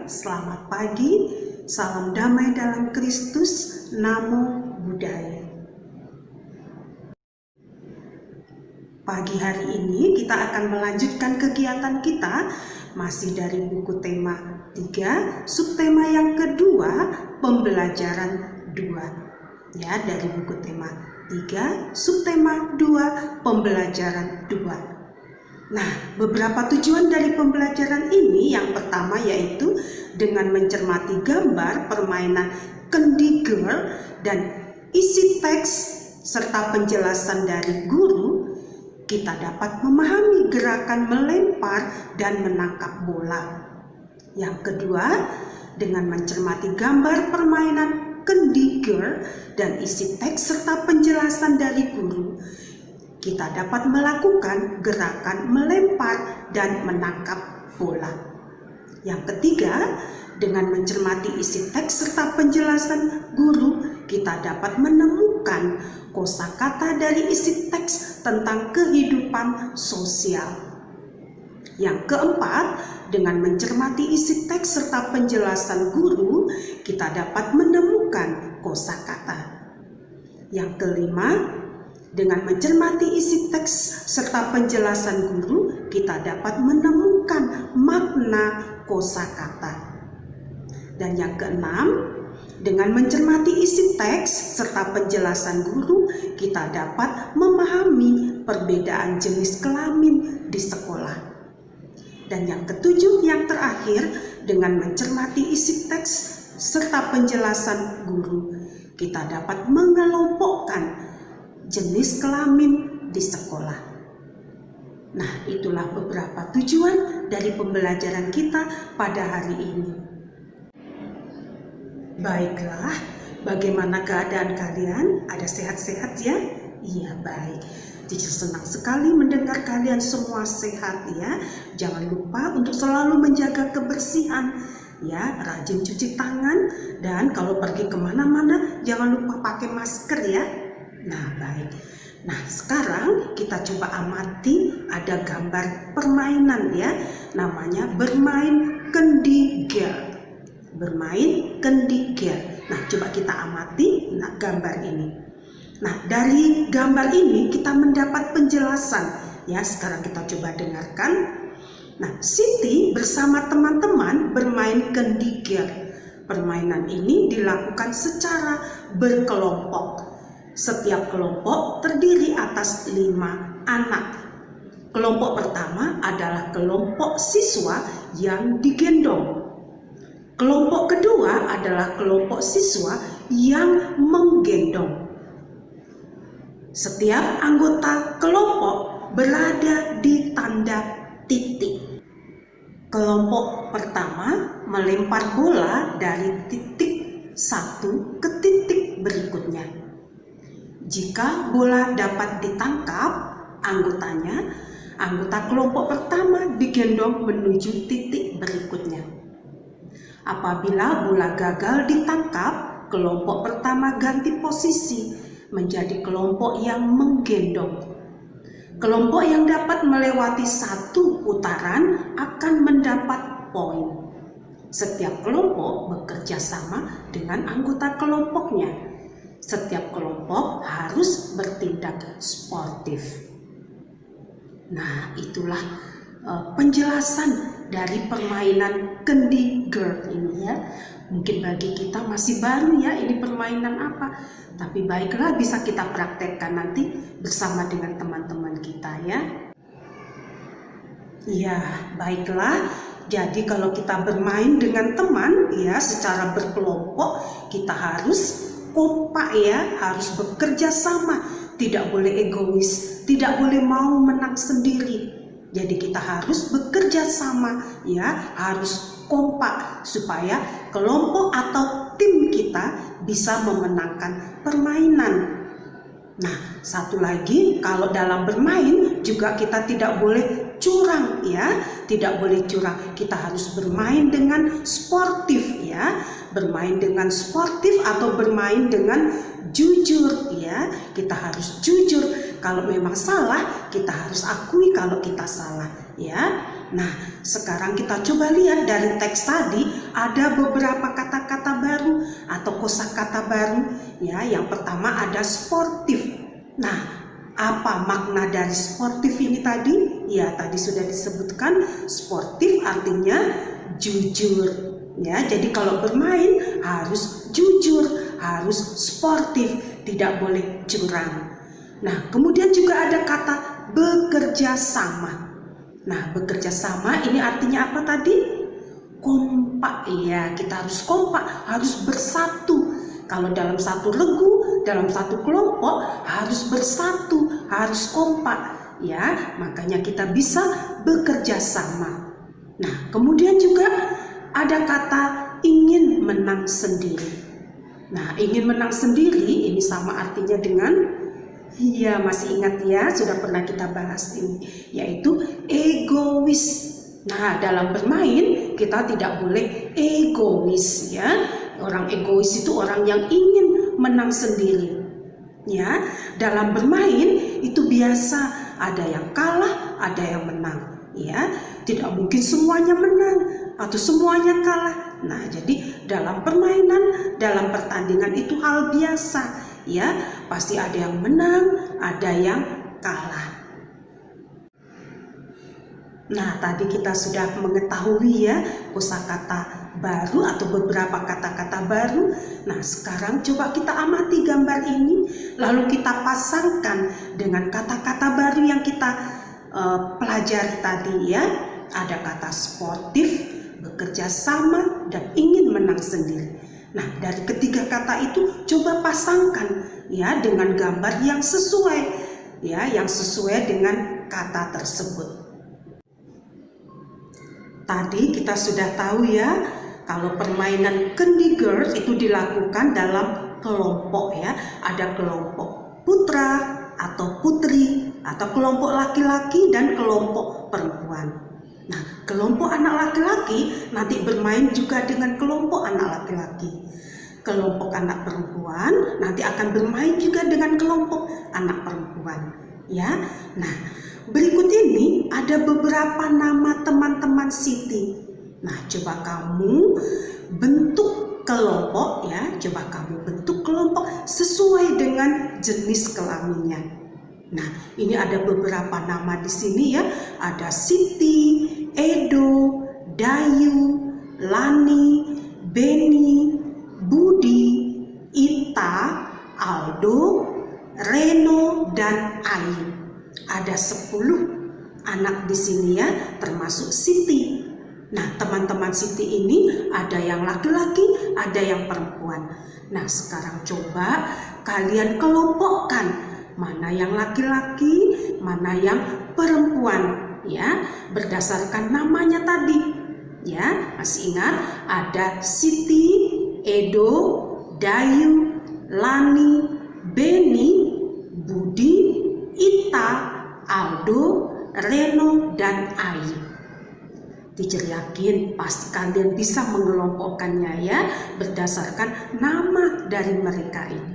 selamat pagi, salam damai dalam Kristus, Namo Buddhaya. Pagi hari ini kita akan melanjutkan kegiatan kita masih dari buku tema 3, subtema yang kedua, pembelajaran 2. Ya, dari buku tema 3, subtema 2, pembelajaran 2. Nah, beberapa tujuan dari pembelajaran ini, yang pertama yaitu dengan mencermati gambar permainan Candy Girl dan isi teks serta penjelasan dari guru, kita dapat memahami gerakan melempar dan menangkap bola. Yang kedua, dengan mencermati gambar permainan Candy Girl dan isi teks serta penjelasan dari guru, kita dapat melakukan gerakan melempar dan menangkap bola. Yang ketiga, dengan mencermati isi teks serta penjelasan guru, kita dapat menemukan kosakata dari isi teks tentang kehidupan sosial. Yang keempat, dengan mencermati isi teks serta penjelasan guru, kita dapat menemukan kosakata. Yang kelima, dengan mencermati isi teks serta penjelasan guru, kita dapat menemukan makna kosakata. Dan yang keenam, dengan mencermati isi teks serta penjelasan guru, kita dapat memahami perbedaan jenis kelamin di sekolah. Dan yang ketujuh, yang terakhir, dengan mencermati isi teks serta penjelasan guru, kita dapat mengelompokkan jenis kelamin di sekolah. Nah, itulah beberapa tujuan dari pembelajaran kita pada hari ini. Baiklah, bagaimana keadaan kalian? Ada sehat-sehat ya? Iya, baik. Cici senang sekali mendengar kalian semua sehat ya. Jangan lupa untuk selalu menjaga kebersihan ya, rajin cuci tangan, dan kalau pergi kemana-mana jangan lupa pakai masker ya. Nah, baik. Nah, sekarang kita coba amati, ada gambar permainan ya. Namanya bermain Candy Girl. Bermain Candy Girl. Nah, coba kita amati gambar ini. Nah, dari gambar ini kita mendapat penjelasan ya. Sekarang kita coba dengarkan. Nah, Siti bersama teman-teman bermain Candy Girl. Permainan ini dilakukan secara berkelompok. Setiap kelompok terdiri atas 5 anak. Kelompok pertama adalah kelompok siswa yang digendong. Kelompok kedua adalah kelompok siswa yang menggendong. Setiap anggota kelompok berada di tanda titik. Kelompok pertama melempar bola dari titik 1 ke titik berikutnya. Jika bola dapat ditangkap anggota kelompok pertama digendong menuju titik berikutnya. Apabila bola gagal ditangkap, kelompok pertama ganti posisi menjadi kelompok yang menggendong. Kelompok yang dapat melewati 1 putaran akan mendapat poin. Setiap kelompok bekerja sama dengan anggota kelompoknya. Setiap kelompok harus bertindak sportif. Nah, itulah penjelasan dari permainan Candy Girl ini ya. Mungkin bagi kita masih baru ya, ini permainan apa. Tapi baiklah, bisa kita praktekkan nanti bersama dengan teman-teman kita ya. Ya, baiklah. Jadi kalau kita bermain dengan teman ya secara berkelompok, kita harus kompak ya, harus bekerja sama, tidak boleh egois, tidak boleh mau menang sendiri. Jadi kita harus bekerja sama ya, harus kompak supaya kelompok atau tim kita bisa memenangkan permainan. Nah, satu lagi, kalau dalam bermain juga kita tidak boleh curang ya, tidak boleh curang. Kita harus bermain dengan sportif ya, bermain dengan sportif atau bermain dengan jujur ya. Kita harus jujur, kalau memang salah kita harus akui kalau kita salah ya. Nah, sekarang kita coba lihat dari teks tadi ada beberapa kata-kata baru atau kosakata baru ya. Yang pertama ada sportif. Nah, apa makna dari sportif ini tadi? Ya, tadi sudah disebutkan sportif artinya jujur ya. Jadi kalau bermain harus jujur, harus sportif, tidak boleh curang. Nah, kemudian juga ada kata bekerja sama. Nah, bekerja sama ini artinya apa tadi? Kompak ya, kita harus kompak, harus bersatu. Kalau dalam satu regu, dalam satu kelompok harus bersatu, harus kompak ya. Makanya kita bisa bekerja sama. Nah, kemudian juga ada kata ingin menang sendiri. Nah, ingin menang sendiri ini sama artinya dengan, iya masih ingat ya, sudah pernah kita bahas ini, yaitu egois. Nah, dalam bermain kita tidak boleh egois ya. Orang egois itu orang yang ingin menang sendiri. Ya, dalam bermain itu biasa ada yang kalah, ada yang menang. Ya, tidak mungkin semuanya menang atau semuanya kalah. Nah, jadi dalam permainan, dalam pertandingan itu hal biasa. Ya, pasti ada yang menang, ada yang kalah. Nah, tadi kita sudah mengetahui ya kosakata baru atau beberapa kata-kata baru. Nah, sekarang coba kita amati gambar ini, lalu kita pasangkan dengan kata-kata baru yang kita pelajari tadi ya. Ada kata sportif, bekerja sama, dan ingin menang sendiri. Nah, dari ketiga kata itu coba pasangkan ya dengan gambar yang sesuai ya, yang sesuai dengan kata tersebut. Tadi kita sudah tahu ya, kalau permainan Kendigerd itu dilakukan dalam kelompok ya. Ada kelompok putra atau putri, atau kelompok laki-laki dan kelompok perempuan. Nah, kelompok anak laki-laki nanti bermain juga dengan kelompok anak laki-laki. Kelompok anak perempuan nanti akan bermain juga dengan kelompok anak perempuan. Ya, nah berikut ini ada beberapa nama teman-teman Siti. Nah, coba kamu bentuk kelompok ya, coba kamu bentuk kelompok sesuai dengan jenis kelaminnya. Nah, ini ada beberapa nama di sini ya. Ada Siti, Edo, Dayu, Lani, Beni, Budi, Ita, Aldo, Reno, dan Ayu. Ada 10 anak di sini ya, termasuk Siti. Nah, teman-teman Siti ini ada yang laki-laki, ada yang perempuan. Nah, sekarang coba kalian kelompokkan mana yang laki-laki, mana yang perempuan ya, berdasarkan namanya tadi. Ya, masih ingat ada Siti, Edo, Dayu, Lani, Beni, Budi, Ita, Aldo, Reno, dan Ayu. Teacher yakin pasti kalian bisa mengelompokkannya ya, berdasarkan nama dari mereka ini.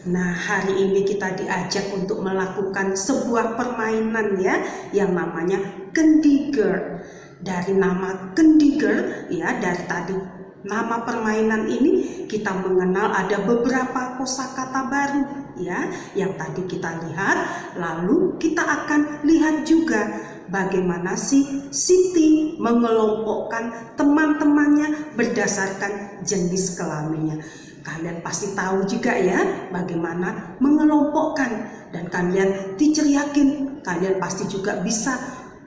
Nah, hari ini kita diajak untuk melakukan sebuah permainan ya, yang namanya Kendigerd. Dari nama Kendigerd ya, dari tadi nama permainan ini kita mengenal ada beberapa kosakata baru ya, yang tadi kita lihat. Lalu kita akan lihat juga bagaimana si Siti mengelompokkan teman-temannya berdasarkan jenis kelaminnya. Kalian pasti tahu juga ya bagaimana mengelompokkan, dan kalian teacher yakin kalian pasti juga bisa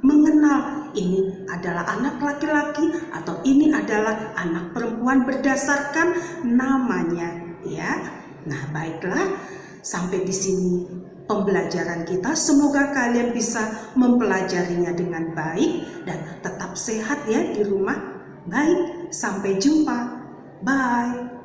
mengenal ini adalah anak laki-laki atau ini adalah anak perempuan berdasarkan namanya ya. Nah, baiklah, sampai di sini pembelajaran kita. Semoga kalian bisa mempelajarinya dengan baik dan tetap sehat ya di rumah. Baik, sampai jumpa. Bye.